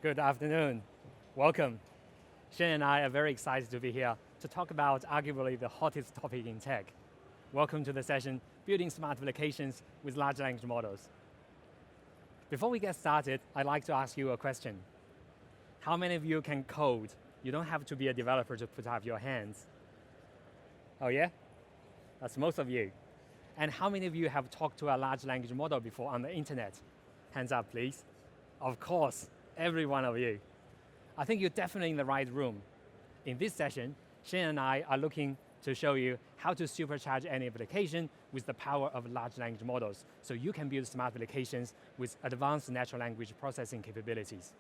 Good afternoon. Welcome. Shane and I are very excited to be here to talk about arguably the hottest topic in tech. Welcome to the session, Building Smart Applications with Large Language Models. Before we get started, I'd like to ask you a question. How many of you can code? You don't have to be a developer to put up your hands. Oh yeah? That's most of you. And how many of you have talked to a large language model before on the internet? Hands up, please. Of course, every one of you. I think you're definitely in the right room. In this session, Shane and I are looking to show you how to supercharge any application with the power of large language models, so you can build smart applications with advanced natural language processing capabilities.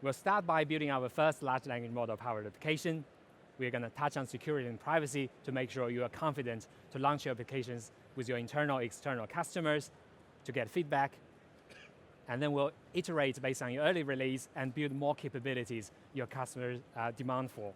We'll start by building our first large language model powered application. We're going to touch on security and privacy to make sure you are confident to launch your applications with your internal, external customers to get feedback. And then we'll iterate based on your early release and build more capabilities your customers demand for.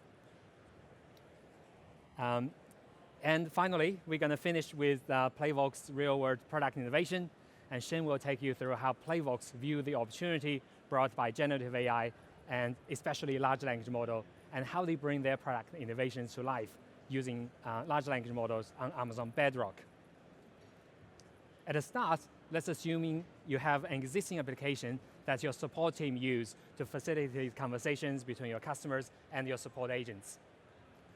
And finally, we're going to finish with Playvox's real-world product innovation, and Shane will take you through how Playvox view the opportunity brought by generative AI and especially large language model, and how they bring their product innovations to life using large language models on Amazon Bedrock. At the start, let's assume you have an existing application that your support team use to facilitate conversations between your customers and your support agents.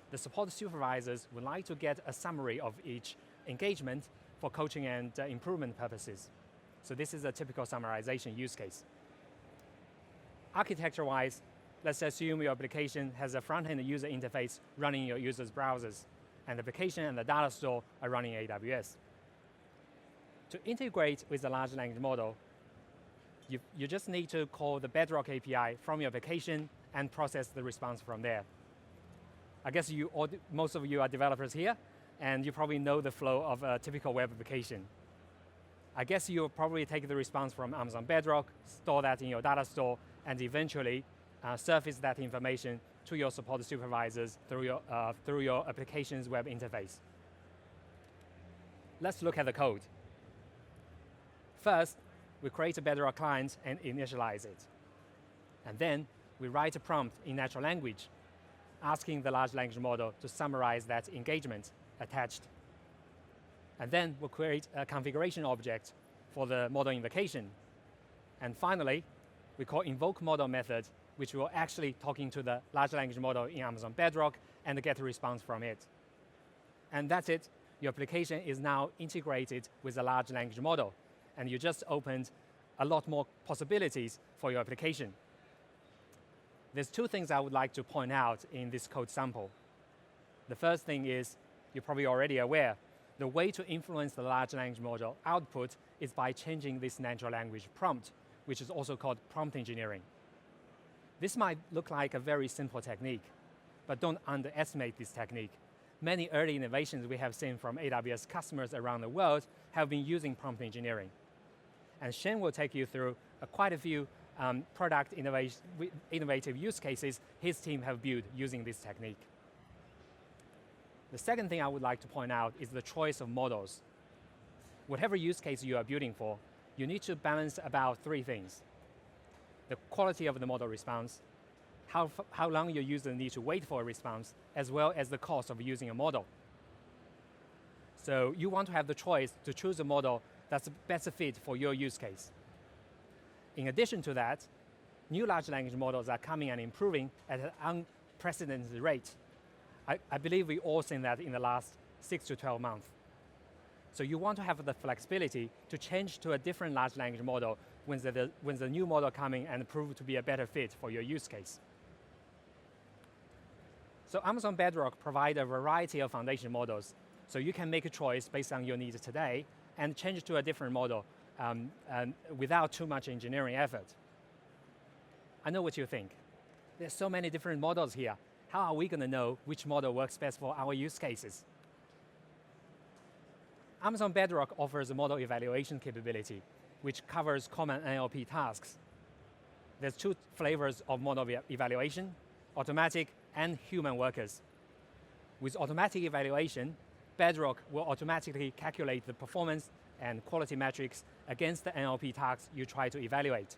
The support supervisors would like to get a summary of each engagement for coaching and improvement purposes. So this is a typical summarization use case. Architecture-wise, let's assume your application has a front-end user interface running your user's browsers, and the application and the data store are running AWS. To integrate with the large language model, you just need to call the Bedrock API from your application and process the response from there. I guess most of you are developers here, and you probably know the flow of a typical web application. I guess you'll probably take the response from Amazon Bedrock, store that in your data store, and eventually surface that information to your support supervisors through your application's web interface. Let's look at the code. First, we create a Bedrock client and initialize it. And then we write a prompt in natural language, asking the large language model to summarize that engagement attached. And then we'll create a configuration object for the model invocation. And finally, we call invoke model method, which will actually talking to the large language model in Amazon Bedrock and get a response from it. And that's it. Your application is now integrated with a large language model, and you just opened a lot more possibilities for your application. There's two things I would like to point out in this code sample. The first thing is, you're probably already aware, the way to influence the large language model output is by changing this natural language prompt, which is also called prompt engineering. This might look like a very simple technique, but don't underestimate this technique. Many early innovations we have seen from AWS customers around the world have been using prompt engineering. And Shane will take you through quite a few product innovative use cases his team have built using this technique. The second thing I would like to point out is the choice of models. Whatever use case you are building for, you need to balance about three things: the quality of the model response, how long your user needs to wait for a response, as well as the cost of using a model. So you want to have the choice to choose a model that's the best fit for your use case. In addition to that, new large language models are coming and improving at an unprecedented rate. I believe we all seen that in the last 6 to 12 months. So you want to have the flexibility to change to a different large language model when the new model coming and prove to be a better fit for your use case. So Amazon Bedrock provides a variety of foundation models, so you can make a choice based on your needs today and change to a different model without too much engineering effort. I know what you think. There's so many different models here. How are we going to know which model works best for our use cases? Amazon Bedrock offers a model evaluation capability, which covers common NLP tasks. There's two flavors of model evaluation: automatic and human workers. With automatic evaluation, Bedrock will automatically calculate the performance and quality metrics against the NLP tasks you try to evaluate.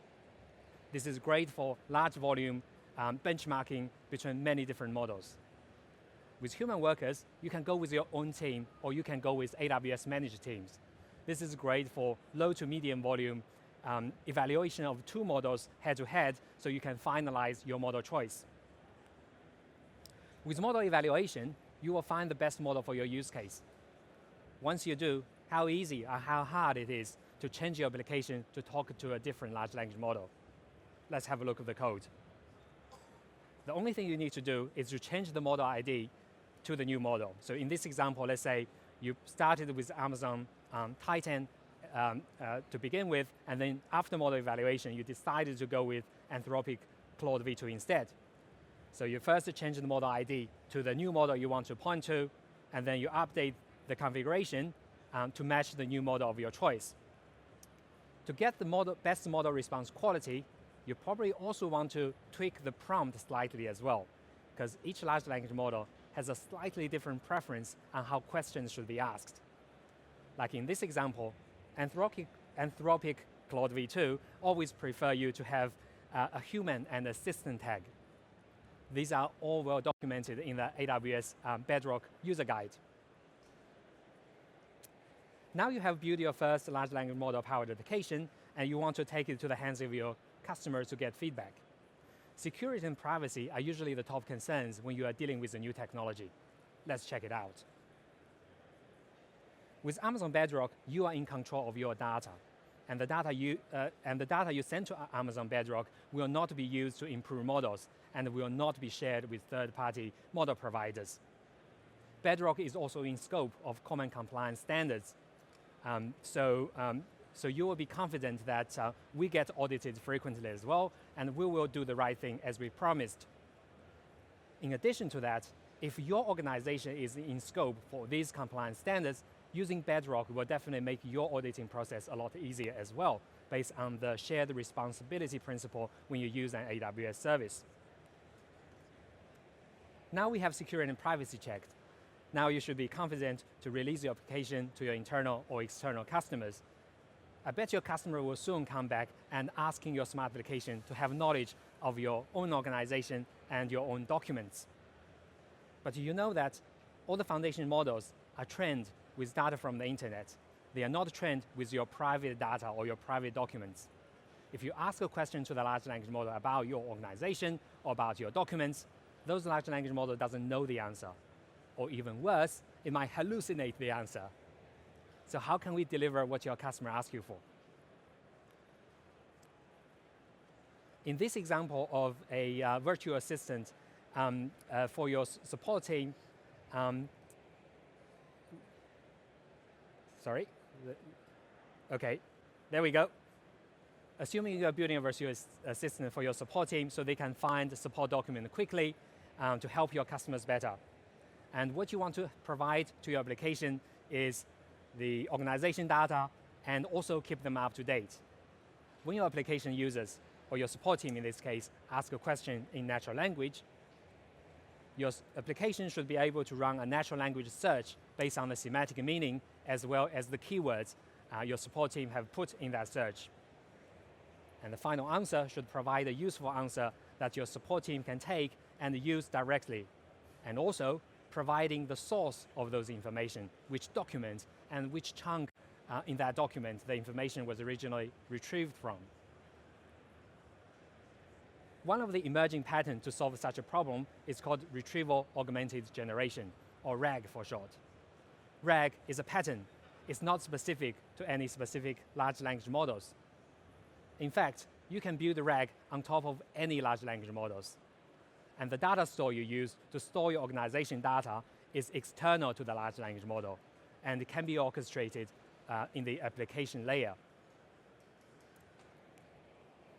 This is great for large volume benchmarking between many different models. With human workers, you can go with your own team, or you can go with AWS managed teams. This is great for low to medium volume evaluation of two models head-to-head, so you can finalize your model choice. With model evaluation, you will find the best model for your use case. Once you do, how easy or how hard it is to change your application to talk to a different large language model. Let's have a look at the code. The only thing you need to do is to change the model ID to the new model. So in this example, let's say you started with Amazon Titan to begin with, and then after model evaluation, you decided to go with Anthropic Claude V2 instead. So you first change the model ID to the new model you want to point to, and then you update the configuration to match the new model of your choice. To get the best model response quality, you probably also want to tweak the prompt slightly as well, because each large language model has a slightly different preference on how questions should be asked. Like in this example, Anthropic Claude V2 always prefer you to have a human and assistant tag. These are all well documented in the AWS Bedrock user guide. Now you have built your first large language model powered application, and you want to take it to the hands of your customers to get feedback. Security and privacy are usually the top concerns when you are dealing with a new technology. Let's check it out. With Amazon Bedrock, you are in control of your data, and the data you send to Amazon Bedrock will not be used to improve models and will not be shared with third-party model providers. Bedrock is also in scope of common compliance standards, so you will be confident that we get audited frequently as well, and we will do the right thing as we promised. In addition to that, if your organization is in scope for these compliance standards, using Bedrock will definitely make your auditing process a lot easier as well, based on the shared responsibility principle when you use an AWS service. Now we have security and privacy checked. Now you should be confident to release your application to your internal or external customers. I bet your customer will soon come back and asking your smart application to have knowledge of your own organization and your own documents. But you know that all the foundation models are trained with data from the internet. They are not trained with your private data or your private documents. If you ask a question to the large language model about your organization or about your documents, those large language model doesn't know the answer. Or even worse, it might hallucinate the answer. So how can we deliver what your customer asks you for? In this example of a virtual assistant for your support team, sorry, okay, there we go. Assuming you are building a virtual assistant for your support team so they can find the support document quickly to help your customers better. And what you want to provide to your application is the organization data and also keep them up to date. When your application users, or your support team in this case, ask a question in natural language, your application should be able to run a natural language search based on the semantic meaning as well as the keywords your support team have put in that search. And the final answer should provide a useful answer that your support team can take and use directly. And also, providing the source of those information, which document and which chunk in that document the information was originally retrieved from. One of the emerging patterns to solve such a problem is called Retrieval Augmented Generation, or RAG for short. RAG is a pattern. It's not specific to any specific large language models. In fact, you can build a RAG on top of any large language models. And the data store you use to store your organization data is external to the large language model, and it can be orchestrated in the application layer.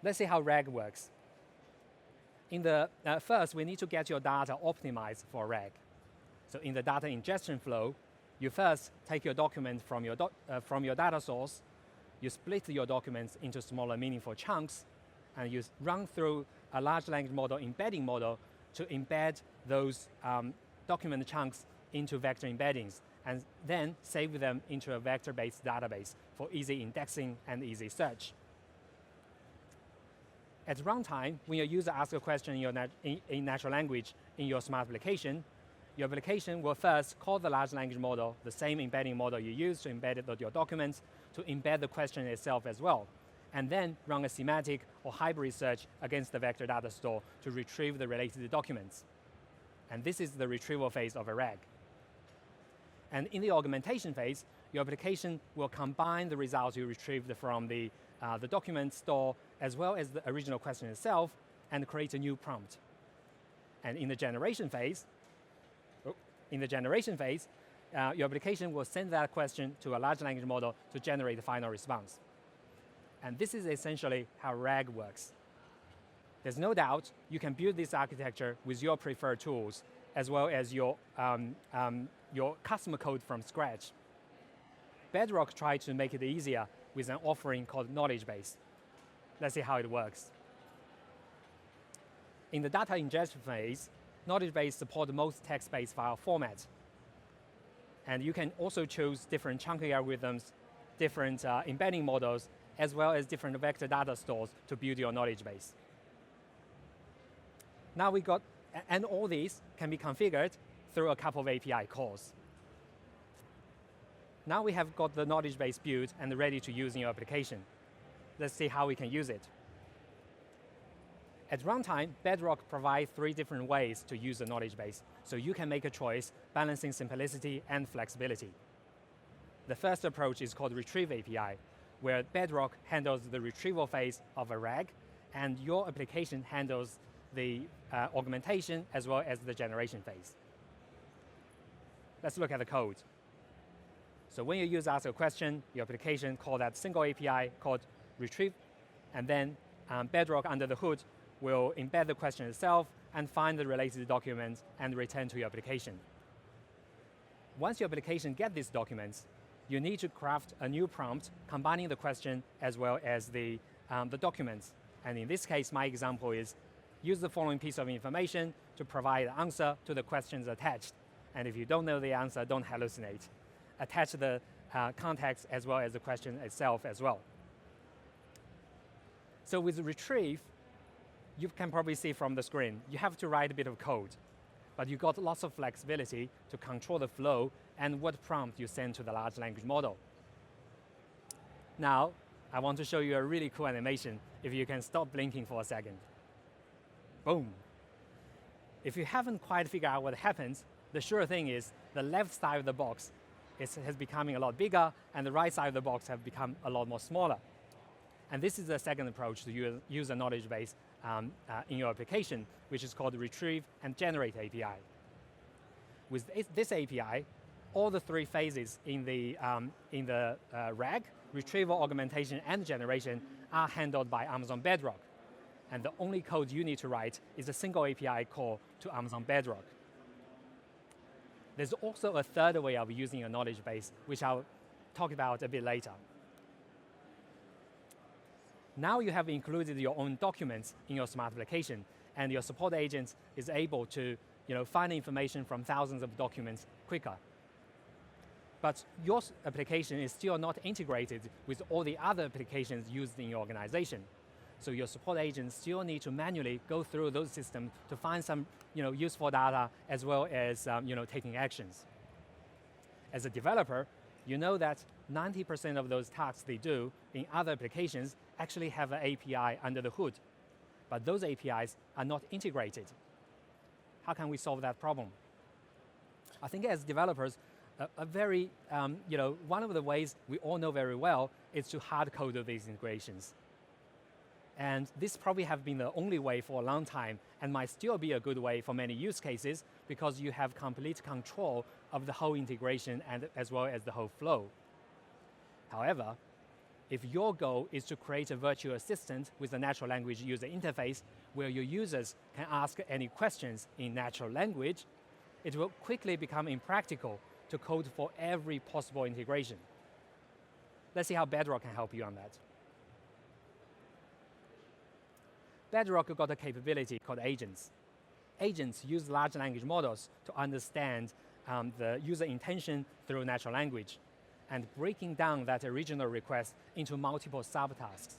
Let's see how RAG works. First, we need to get your data optimized for RAG. So in the data ingestion flow, you first take your document from your data source, you split your documents into smaller meaningful chunks, and you run through a large language model embedding model to embed those document chunks into vector embeddings. and then save them into a vector-based database for easy indexing and easy search. At runtime, when your user asks a question in natural language in your smart application, your application will first call the large language model, the same embedding model you use to embed it with your documents, to embed the question itself as well, and then run a semantic or hybrid search against the vector data store to retrieve the related documents. And this is the retrieval phase of a RAG. And in the augmentation phase, your application will combine the results you retrieved from the document store as well as the original question itself and create a new prompt. And in the generation phase, your application will send that question to a large language model to generate the final response. And this is essentially how RAG works. There's no doubt you can build this architecture with your preferred tools as well as your customer code from scratch. Bedrock tried to make it easier with an offering called Knowledge Base. Let's see how it works. In the data ingestion phase, Knowledge Base supports most text-based file formats. And you can also choose different chunking algorithms, different embedding models, as well as different vector data stores to build your knowledge base. Now and all these can be configured through a couple of API calls. Now we have got the knowledge base built and ready to use in your application. Let's see how we can use it. At runtime, Bedrock provides 3 different ways to use the knowledge base, so you can make a choice balancing simplicity and flexibility. The first approach is called Retrieve API, where Bedrock handles the retrieval phase of a RAG, and your application handles the augmentation as well as the generation phase. Let's look at the code. So when your user asks a question, your application calls that single API called Retrieve, and then Bedrock under the hood will embed the question itself and find the related documents and return to your application. Once your application gets these documents, you need to craft a new prompt combining the question as well as the documents. And in this case, my example is use the following piece of information to provide an answer to the questions attached. And if you don't know the answer, don't hallucinate. Attach the context as well as the question itself as well. So with Retrieve, you can probably see from the screen, you have to write a bit of code, but you got lots of flexibility to control the flow and what prompt you send to the large language model. Now, I want to show you a really cool animation if you can stop blinking for a second. Boom. If you haven't quite figured out what happens, the sure thing is the left side of the box has becoming a lot bigger and the right side of the box have become a lot more smaller. And this is the second approach to use a knowledge base in your application, which is called Retrieve and Generate API. With this API, all the 3 phases in the RAG, retrieval, augmentation, and generation, are handled by Amazon Bedrock. And the only code you need to write is a single API call to Amazon Bedrock. There's also a third way of using a knowledge base, which I'll talk about a bit later. Now you have included your own documents in your smart application, and your support agent is able to find information from thousands of documents quicker. But your application is still not integrated with all the other applications used in your organization. So your support agents still need to manually go through those systems to find some useful data as well as taking actions. As a developer, you know that 90% of those tasks they do in other applications actually have an API under the hood, but those APIs are not integrated. How can we solve that problem? I think as developers, one of the ways we all know very well is to hard code these integrations. And this probably have been the only way for a long time and might still be a good way for many use cases because you have complete control of the whole integration and as well as the whole flow. However, if your goal is to create a virtual assistant with a natural language user interface where your users can ask any questions in natural language, it will quickly become impractical to code for every possible integration. Let's see how Bedrock can help you on that. Bedrock got a capability called agents. Agents use large language models to understand the user intention through natural language, and breaking down that original request into multiple subtasks.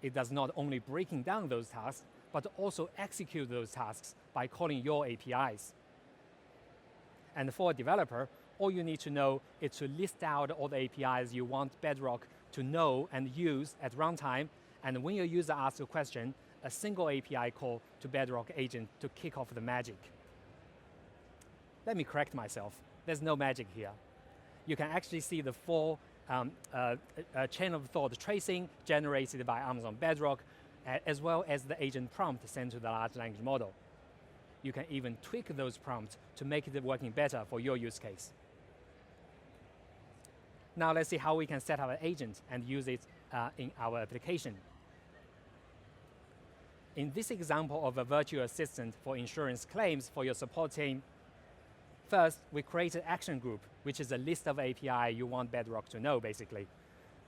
It does not only breaking down those tasks, but also execute those tasks by calling your APIs. And for a developer, all you need to know is to list out all the APIs you want Bedrock to know and use at runtime, and when your user asks a question, a single API call to Bedrock agent to kick off the magic. Let me correct myself. There's no magic here. You can actually see the full chain of thought tracing generated by Amazon Bedrock, as well as the agent prompt sent to the large language model. You can even tweak those prompts to make it working better for your use case. Now let's see how we can set up an agent and use it in our application. In this example of a virtual assistant for insurance claims for your support team, first, we create an action group, which is a list of API you want Bedrock to know, basically.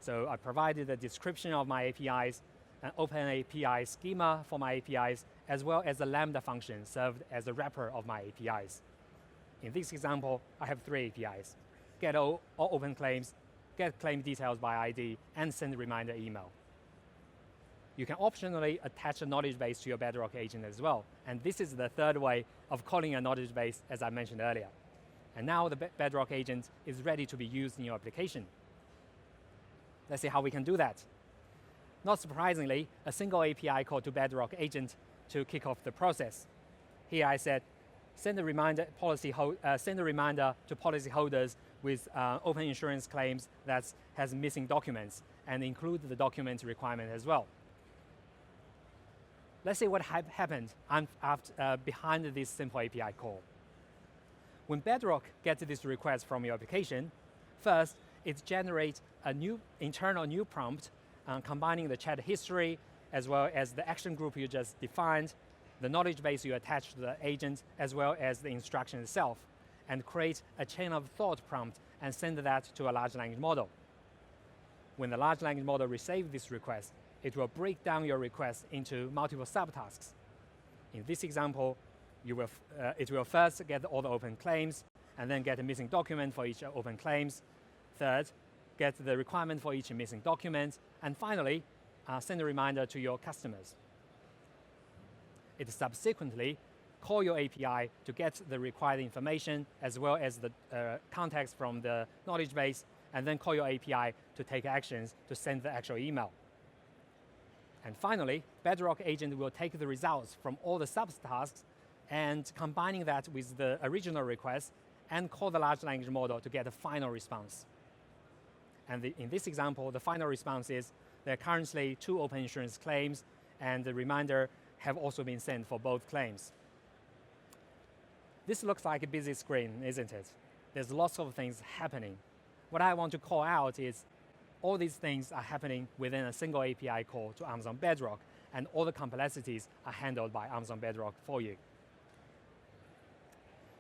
So I provided a description of my APIs, an open API schema for my APIs, as well as a Lambda function served as a wrapper of my APIs. In this example, I have 3 APIs: get all open claims, get claim details by ID, and send a reminder email. You can optionally attach a knowledge base to your Bedrock agent as well. And this is the third way of calling a knowledge base, as I mentioned earlier. And now the Bedrock agent is ready to be used in your application. Let's see how we can do that. Not surprisingly, a single API call to Bedrock agent to kick off the process. Here I said, send a reminder to policyholders with open insurance claims that has missing documents, and include the document requirement as well. Let's see what happened behind this simple API call. When Bedrock gets this request from your application, first, it generates a new internal new prompt combining the chat history as well as the action group you just defined, the knowledge base you attach to the agent, as well as the instruction itself, and create a chain of thought prompt and send that to a large language model. When the large language model receives this request, it will break down your request into multiple subtasks. In this example, it will first get all the open claims, and then get a missing document for each open claims. Third, get the requirement for each missing document, and finally, send a reminder to your customers. It subsequently call your API to get the required information as well as the context from the knowledge base, and then call your API to take actions to send the actual email. And finally, Bedrock agent will take the results from all the subtasks and combining that with the original request and call the large language model to get a final response. And in this example, the final response is there are currently 2 open insurance claims, and the reminder have also been sent for both claims. This looks like a busy screen, isn't it? There's lots of things happening. What I want to call out is all these things are happening within a single API call to Amazon Bedrock, and all the complexities are handled by Amazon Bedrock for you.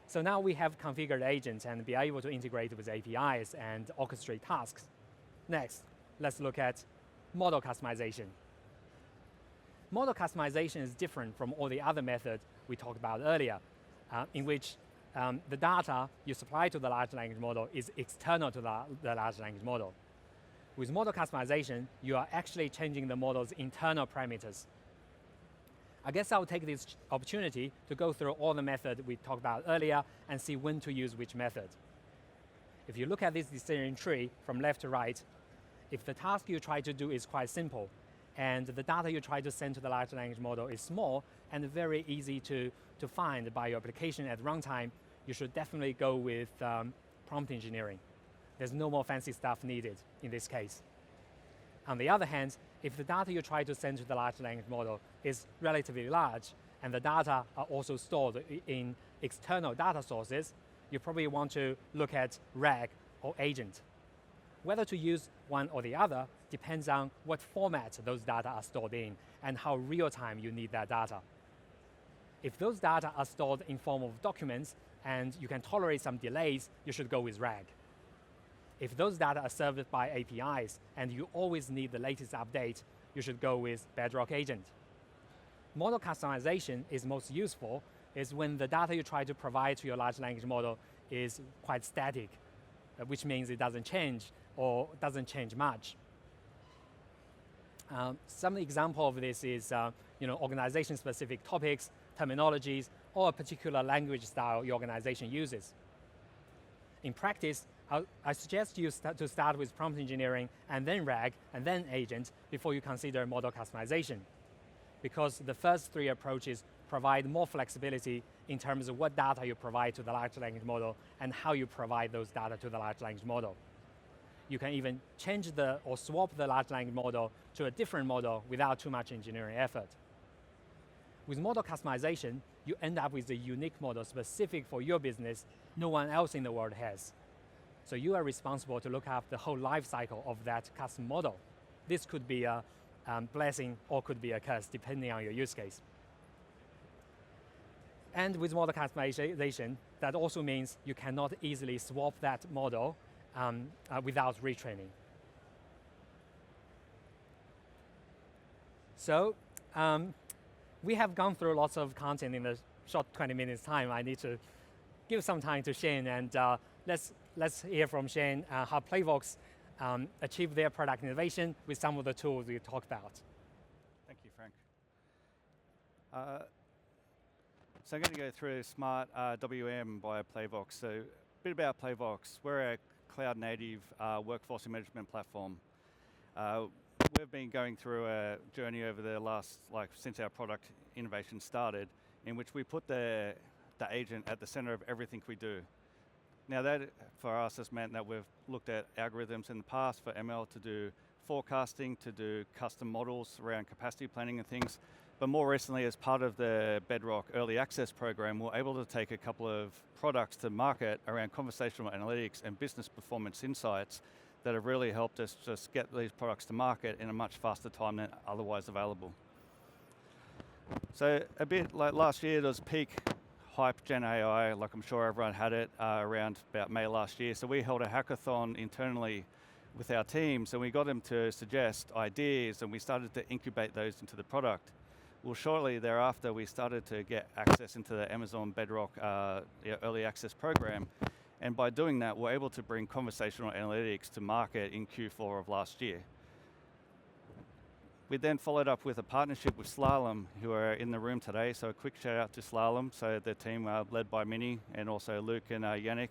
So now we have configured agents and be able to integrate with APIs and orchestrate tasks. Next, let's look at model customization. Model customization is different from all the other methods we talked about earlier, in which the data you supply to the large language model is external to the large language model. With model customization, you are actually changing the model's internal parameters. I guess I'll take this opportunity to go through all the methods we talked about earlier and see when to use which method. If you look at this decision tree from left to right, if the task you try to do is quite simple, and the data you try to send to the large language model is small and very easy to find by your application at runtime, you should definitely go with prompt engineering. There's no more fancy stuff needed in this case. On the other hand, if the data you try to send to the large language model is relatively large, and the data are also stored in external data sources, you probably want to look at RAG or agent. Whether to use one or the other depends on what format those data are stored in and how real-time you need that data. If those data are stored in form of documents and you can tolerate some delays, you should go with RAG. If those data are served by APIs and you always need the latest update, you should go with Bedrock Agent. Model customization is most useful is when the data you try to provide to your large language model is quite static, which means it doesn't change or doesn't change much. Some example of this is organization-specific topics, terminologies, or a particular language style your organization uses. In practice, I suggest you to start with prompt engineering and then RAG and then agent before you consider model customization, because the first three approaches provide more flexibility in terms of what data you provide to the large language model and how you provide those data to the large language model. You can even change or swap the large language model to a different model without too much engineering effort. With model customization, you end up with a unique model specific for your business no one else in the world has. So you are responsible to look after the whole life cycle of that custom model. This could be a blessing or could be a curse, depending on your use case. And with model customization, that also means you cannot easily swap that model without retraining. So we have gone through lots of content in a short 20 minutes time. I need to give some time to Shane, and let's hear from Shane how Playvox achieved their product innovation with some of the tools we talked about. Thank you, Frank. So I'm going to go through Smart WM by Playvox. So a bit about Playvox. We're a cloud-native workforce management platform. We've been going through a journey over the last, since our product innovation started, in which we put the agent at the center of everything we do. Now that, for us, has meant that we've looked at algorithms in the past for ML to do forecasting, to do custom models around capacity planning and things. But more recently, as part of the Bedrock Early Access program, we're able to take a couple of products to market around conversational analytics and business performance insights that have really helped us just get these products to market in a much faster time than otherwise available. So a bit like last year, there was peak hype Gen AI, like I'm sure everyone had it around about May last year. So we held a hackathon internally with our teams, and we got them to suggest ideas, and we started to incubate those into the product. Well, shortly thereafter, we started to get access into the Amazon Bedrock Early Access program. And by doing that, we're able to bring conversational analytics to market in Q4 of last year. We then followed up with a partnership with Slalom, who are in the room today. So a quick shout out to Slalom. So the team led by Minnie and also Luke and Yannick.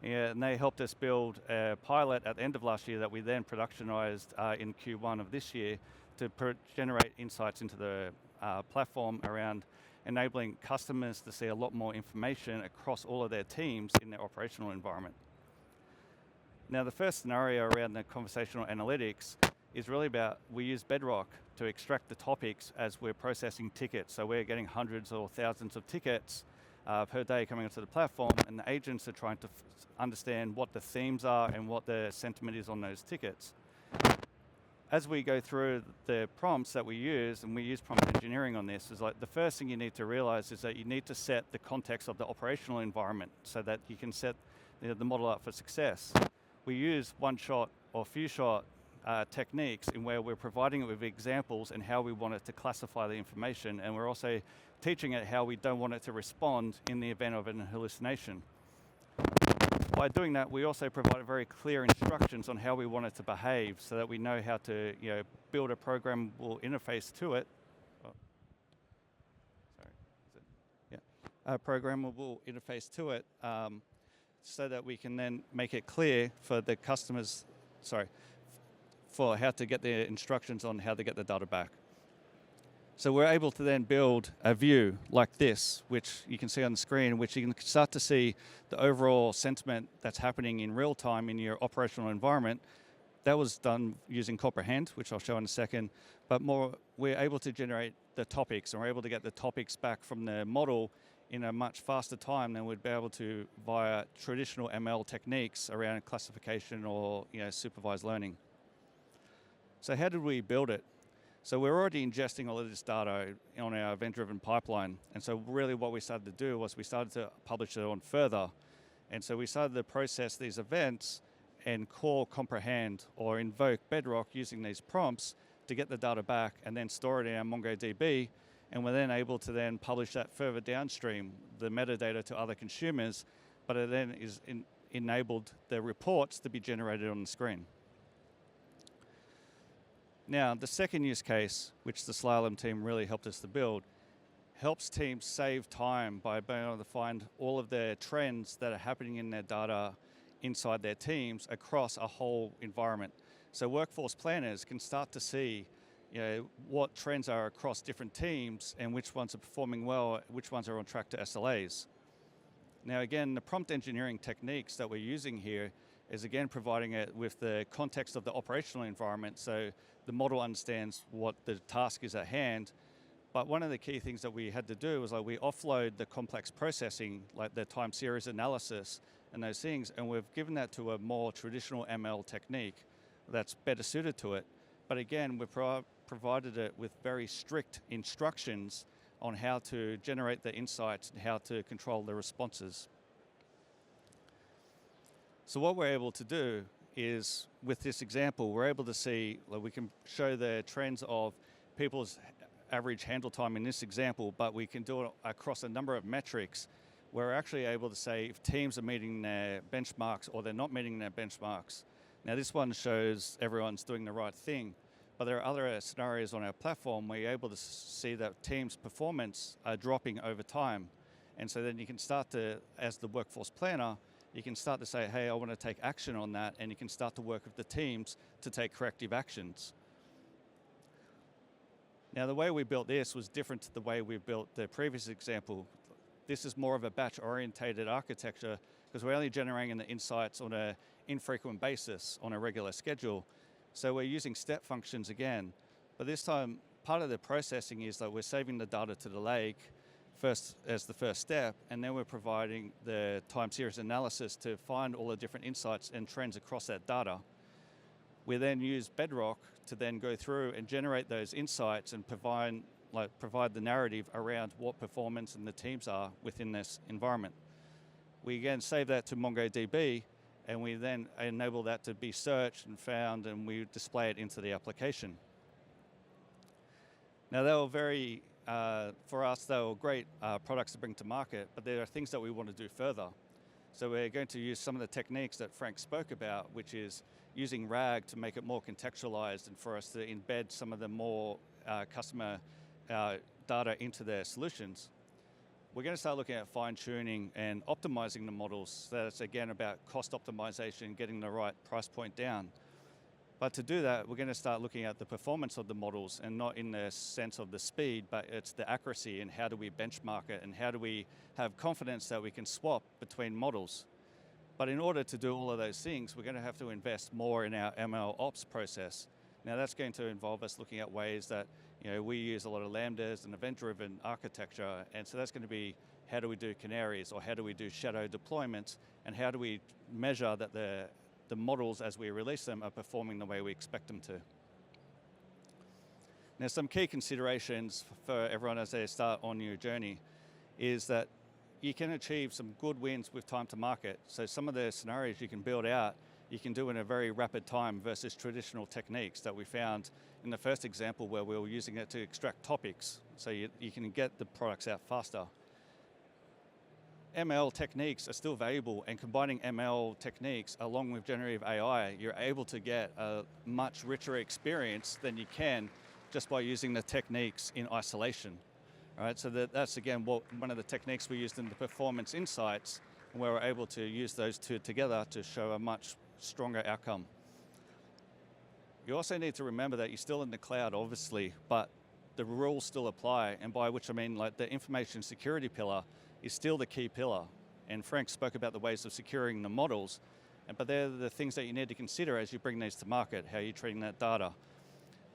And they helped us build a pilot at the end of last year that we then productionized in Q1 of this year to generate insights into the platform around enabling customers to see a lot more information across all of their teams in their operational environment. Now, the first scenario around the conversational analytics is really about, we use Bedrock to extract the topics as we're processing tickets. So we're getting hundreds or thousands of tickets per day coming onto the platform, and the agents are trying to understand what the themes are and what the sentiment is on those tickets. As we go through the prompts that we use, and we use prompt engineering on this, is like the first thing you need to realize is that you need to set the context of the operational environment so that you can set the model up for success. We use one-shot or few-shot techniques in where we're providing it with examples and how we want it to classify the information, and we're also teaching it how we don't want it to respond in the event of an hallucination. By doing that, we also provide very clear instructions on how we want it to behave so that we know how to build a programmable interface to it. A programmable interface to it so that we can then make it clear for the customers, for how to get the instructions on how to get the data back. So we're able to then build a view like this, which you can see on the screen, which you can start to see the overall sentiment that's happening in real time in your operational environment. That was done using Comprehend, which I'll show in a second. But more, we're able to generate the topics, and we're able to get the topics back from the model in a much faster time than we'd be able to via traditional ML techniques around classification or supervised learning. So how did we build it? So we're already ingesting all of this data on our event-driven pipeline. And so really what we started to do was we started to publish it on further. And so we started to process these events and call Comprehend or invoke Bedrock using these prompts to get the data back and then store it in our MongoDB. And we're then able to then publish that further downstream, the metadata to other consumers, but it then is enabled the reports to be generated on the screen. Now, the second use case, which the Slalom team really helped us to build, helps teams save time by being able to find all of the trends that are happening in their data inside their teams across a whole environment. So workforce planners can start to see what trends are across different teams and which ones are performing well, which ones are on track to SLAs. Now again, the prompt engineering techniques that we're using here is again providing it with the context of the operational environment, so the model understands what the task is at hand. But one of the key things that we had to do was we offload the complex processing, like the time series analysis and those things, and we've given that to a more traditional ML technique that's better suited to it. But again, we've provided it with very strict instructions on how to generate the insights and how to control the responses. So what we're able to do is, with this example, we're able to see, we can show the trends of people's average handle time in this example, but we can do it across a number of metrics. We're actually able to say if teams are meeting their benchmarks or they're not meeting their benchmarks. Now this one shows everyone's doing the right thing, but there are other scenarios on our platform where you're able to see that teams' performance are dropping over time. And so then you can start to, as the workforce planner, you can start to say, hey, I want to take action on that, and you can start to work with the teams to take corrective actions. Now the way we built this was different to the way we built the previous example. This is more of a batch-orientated architecture because we're only generating the insights on an infrequent basis on a regular schedule. So we're using step functions again, but this time part of the processing is that we're saving the data to the lake first as the first step, and then we're providing the time series analysis to find all the different insights and trends across that data. We then use Bedrock to then go through and generate those insights and provide the narrative around what performance and the teams are within this environment. We again save that to MongoDB, and we then enable that to be searched and found, and we display it into the application. Now they were for us, they were great products to bring to market, but there are things that we want to do further. So we're going to use some of the techniques that Frank spoke about, which is using RAG to make it more contextualized and for us to embed some of the more customer data into their solutions. We're going to start looking at fine-tuning and optimizing the models. So that's again about cost optimization, getting the right price point down. But to do that, we're going to start looking at the performance of the models, and not in the sense of the speed, but it's the accuracy and how do we benchmark it and how do we have confidence that we can swap between models. But in order to do all of those things, we're going to have to invest more in our ML ops process. Now that's going to involve us looking at ways that we use a lot of lambdas and event-driven architecture, and so that's going to be how do we do canaries, or how do we do shadow deployments, and how do we measure that the models as we release them are performing the way we expect them to. Now some key considerations for everyone as they start on your journey is that you can achieve some good wins with time to market. So some of the scenarios you can build out, you can do in a very rapid time versus traditional techniques that we found in the first example where we were using it to extract topics. So you can get the products out faster. ML techniques are still valuable, and combining ML techniques along with generative AI, you're able to get a much richer experience than you can just by using the techniques in isolation. All right, so that's again one of the techniques we used in the performance insights, and where we're able to use those two together to show a much stronger outcome. You also need to remember that you're still in the cloud, obviously, but the rules still apply, and by which I mean the information security pillar is still the key pillar. And Frank spoke about the ways of securing the models, but they're the things that you need to consider as you bring these to market, how you're treating that data.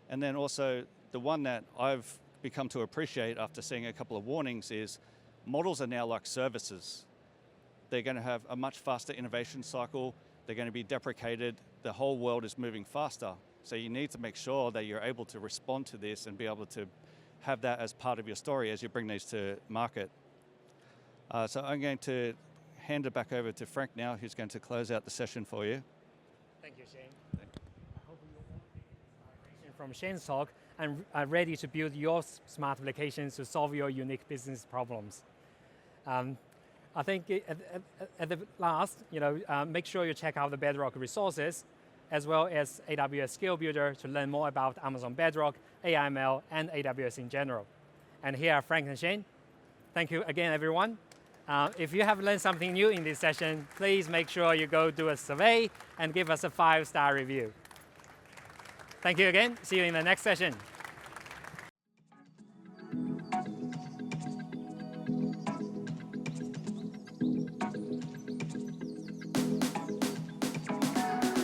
And then also, the one that I've become to appreciate after seeing a couple of warnings is models are now like services. They're going to have a much faster innovation cycle, they're going to be deprecated, the whole world is moving faster. So you need to make sure that you're able to respond to this and be able to have that as part of your story as you bring these to market. So I'm going to hand it back over to Frank now, who's going to close out the session for you. Thank you, Shane. I hope you all the inspiration from Shane's talk and are ready to build your smart applications to solve your unique business problems. I think at the last, make sure you check out the Bedrock resources, as well as AWS Skill Builder to learn more about Amazon Bedrock, AIML, and AWS in general. And here are Frank and Shane. Thank you again, everyone. If you have learned something new in this session, please make sure you go do a survey and give us a 5-star review. Thank you again. See you in the next session.